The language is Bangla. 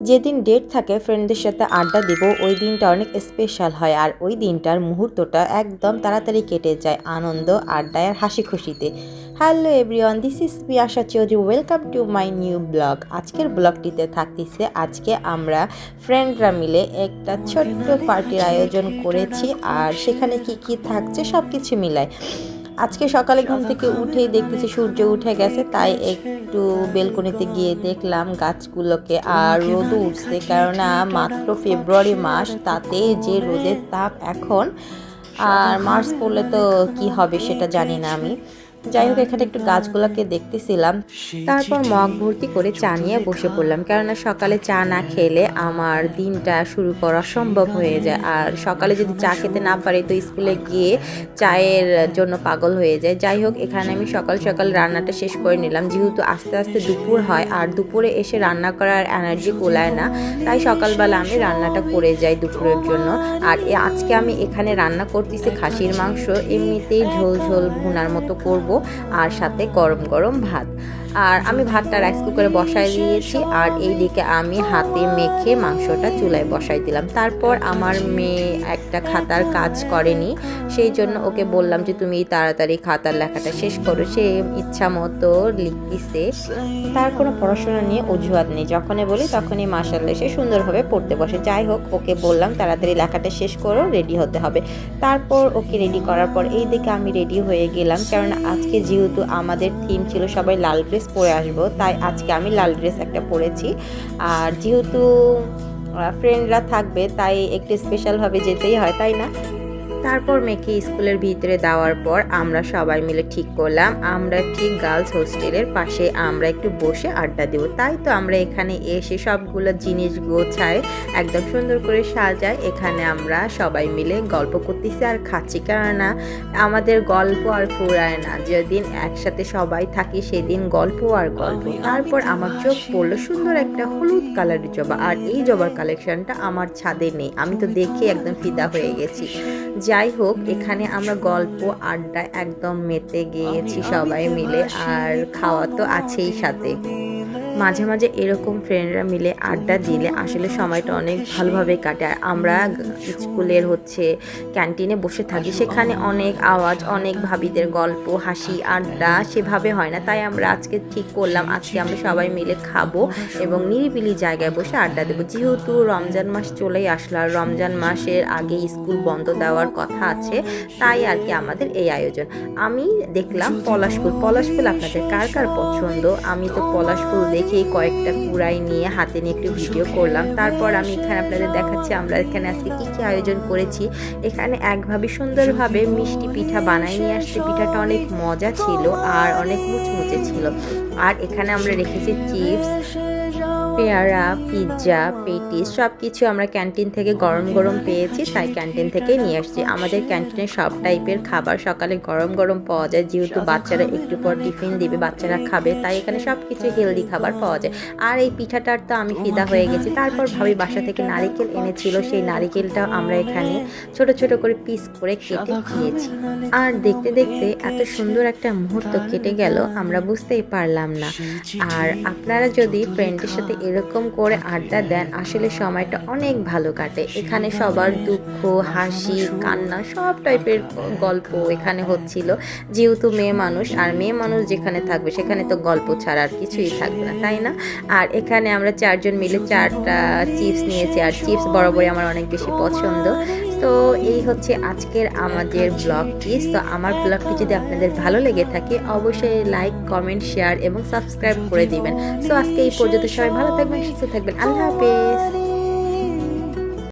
যেদিন ডেট থাকে ফ্রেন্ডদের সাথে আড্ডা দিব ওই দিনটা অনেক স্পেশাল হয় আর ওই দিনটার মুহূর্তটা একদম তাড়াতাড়ি কেটে যায় আনন্দ আড্ডায় আর হাসি খুশিতে। Hello everyone, this is me Asha Chowdhury, welcome to my new blog. আজকের ব্লগটিতে থাকতেছে আজকে আমরা ফ্রেন্ডরা মিলে একটা ছোট্ট পার্টির আয়োজন করেছি আর সেখানে কি কি থাকছে সব কিছু মিলায়। আজকে সকালে ঘুম থেকে উঠেই দেখতেছি সূর্য উঠে গেছে, তাই একটু বেলকনিতে গিয়ে দেখলাম গাছগুলোকে আর রোদও উঠছে, কেননা মাত্র ফেব্রুয়ারি মাস, তাতে যে রোদের তাপ এখন। আর মার্চ পড়লে তো কি হবে সেটা জানি না আমি। যাই হোক, এখানে একটু গাছগুলোকে দেখতেছিলাম, তারপর মগ ভর্তি করে চা নিয়ে বসে পড়লাম, কেননা সকালে চা না খেলে আমার দিনটা শুরু করা সম্ভব হয়ে যায়। আর সকালে যদি চা খেতে না পারি তো স্কুলে গিয়ে চায়ের জন্য পাগল হয়ে যায়। যাই হোক, এখানে আমি সকাল সকাল রান্নাটা শেষ করে নিলাম, যেহেতু আস্তে আস্তে দুপুর হয় আর দুপুরে এসে রান্না করার এনার্জি কোলায় না, তাই সকালবেলা আমি রান্নাটা করে যাই দুপুরের জন্য। আর আজকে আমি এখানে রান্না করতেছি খাসির মাংস, এমনিতেই ঝোল ঝোল ভুনার মতো করব, আর সাথে গরম গরম ভাত। আর আমি ভাতটা রাইস কুকারে বসাই দিয়েছি আর এই দিকে আমি হাতে মেখে মাংসটা চুলায় বসাই দিলাম। তারপর আমার মেয়ে একটা খাতার কাজ করেনি, সেই জন্য ওকে বললাম যে তুমি তাড়াতাড়ি খাতার লেখাটা শেষ করো। সে ইচ্ছা মতো লিখতেছে, তার কোনো পড়াশোনা নিয়ে অজুহাত নেই, যখনই বলি তখনই মাশাআল্লাহ সে সুন্দরভাবে পড়তে বসে। যাই হোক, ওকে বললাম তাড়াতাড়ি লেখাটা শেষ করো, রেডি হতে হবে। তারপর ওকে রেডি করার পর এই দিকে আমি রেডি হয়ে গেলাম, কারণ আজকে যেহেতু আমাদের থিম ছিল সবাই লাল ড্রেস পরে আসবো, তাই আজকে আমি লাল ড্রেস একটা পরেছি। আর যেহেতু ফ্রেন্ডরা থাকবে তাই একটু স্পেশালভাবে যেতেই হয়, তাই না? তারপর মেয়েকে স্কুলের ভিতরে দেওয়ার পর আমরা সবাই মিলে ঠিক করলাম আমরা ঠিক গার্লস হোস্টেলের পাশে আমরা একটু বসে আড্ডা দেব। তাই তো আমরা এখানে এসে সবগুলো জিনিস গোছায় একদম সুন্দর করে সাজায়, এখানে আমরা সবাই মিলে গল্প করতেছি আর খাচ্ছি, কেননা আমাদের গল্প আর ফুরায় না, যেদিন একসাথে সবাই থাকি সেদিন গল্প আর গল্প। তারপর আমার চোখ পড়লো সুন্দর একটা হলুদ কালারের জবা, আর এই জবার কালেকশনটা আমার ছাদে নেই, আমি তো দেখে একদম ফিদা হয়ে গেছি। যাই হোক, এখানে আমরা গল্প আড্ডা একদম মেতে গিয়েছি সবাই মিলে, আর খাওয়া তো আছেই সাথে। মাঝে মাঝে এরকম ফ্রেন্ডরা মিলে আড্ডা দিলে আসলে সময়টা অনেক ভালোভাবে কাটে। আর আমরা স্কুলের ক্যান্টিনে বসে থাকি, সেখানে অনেক আওয়াজ, অনেক ভাবিদের গল্প, হাসি, আড্ডা সেভাবে হয় না, তাই আমরা আজকে ঠিক করলাম আজকে আমরা সবাই মিলে খাবো এবং নিরিবিলি জায়গায় বসে আড্ডা দেবো। যেহেতু রমজান মাস চলেই আসলো আর রমজান মাসের আগে স্কুল বন্ধ দেওয়ার কথা আছে, তাই আর কি আমাদের এই আয়োজন। আমি দেখলাম পলাশ ফুল আপনাদের কার কার পছন্দ? আমি তো পলাশ ফুল দেখেই কয়েকটা কুড়াই নিয়ে হাতে নিয়ে একটু ভিডিও করলাম। তারপর আমি এখানে আপনাদের দেখাচ্ছি আমরা এখানে আজকে কী কী আয়োজন করেছি। এখানে একভাবে সুন্দরভাবে মিষ্টি পিঠা বানাই নিয়ে আসছে, পিঠাটা অনেক মজা ছিল আর অনেক মুচমুচে ছিল। আর এখানে আমরা রেখেছি চিপস, পেয়ারা, পিৎজা, পেটিস, সব কিছু আমরা ক্যান্টিন থেকে গরম গরম পেয়েছি, তাই ক্যান্টিন থেকে নিয়ে আসছি। আমাদের ক্যান্টিনে সব টাইপের খাবার সকালে গরম গরম পাওয়া যায়, যেহেতু বাচ্চারা একটু পর টিফিন দিবে, বাচ্চারা খাবে, তাই এখানে সব কিছু হেলদি খাবার পাওয়া যায়। আর এই পিঠাটার তো আমি ফিদা হয়ে গেছি। তারপর ভাবি বাসা থেকে নারিকেল এনেছিল, সেই নারিকেলটাও আমরা এখানে ছোট ছোট করে পিস করে কেটে খেয়েছি। আর দেখতে দেখতে এত সুন্দর একটা মুহূর্ত কেটে গেল আমরা বুঝতেই পারলাম না। আর আপনারা যদি ফ্রেন্ডের সাথে এরকম করে আড্ডা দেন আসলে সময়টা অনেক ভালো কাটে। এখানে সবার দুঃখ, হাসি, কান্না সব টাইপের গল্প এখানে হচ্ছিল, যেহেতু মেয়ে মানুষ, আর মেয়ে মানুষ যেখানে থাকবে সেখানে তো গল্প ছাড়া আর কিছুই থাকবে না, তাই না? আর এখানে আমরা চারজন মিলে 4টা চিপস নিয়েছি, আর চিপস বরাবরই আমার অনেক বেশি পছন্দ। তো এই হচ্ছে আজকের আমাদের ব্লগটি। তো আমার ব্লগটি যদি আপনাদের ভালো লেগে থাকে অবশ্যই লাইক, কমেন্ট, শেয়ার এবং সাবস্ক্রাইব করে দিবেন। সো আজকে এই পর্যন্ত, সবাই ভালো থাকবেন, সুস্থ থাকবেন, আল্লাহ হাফেজ।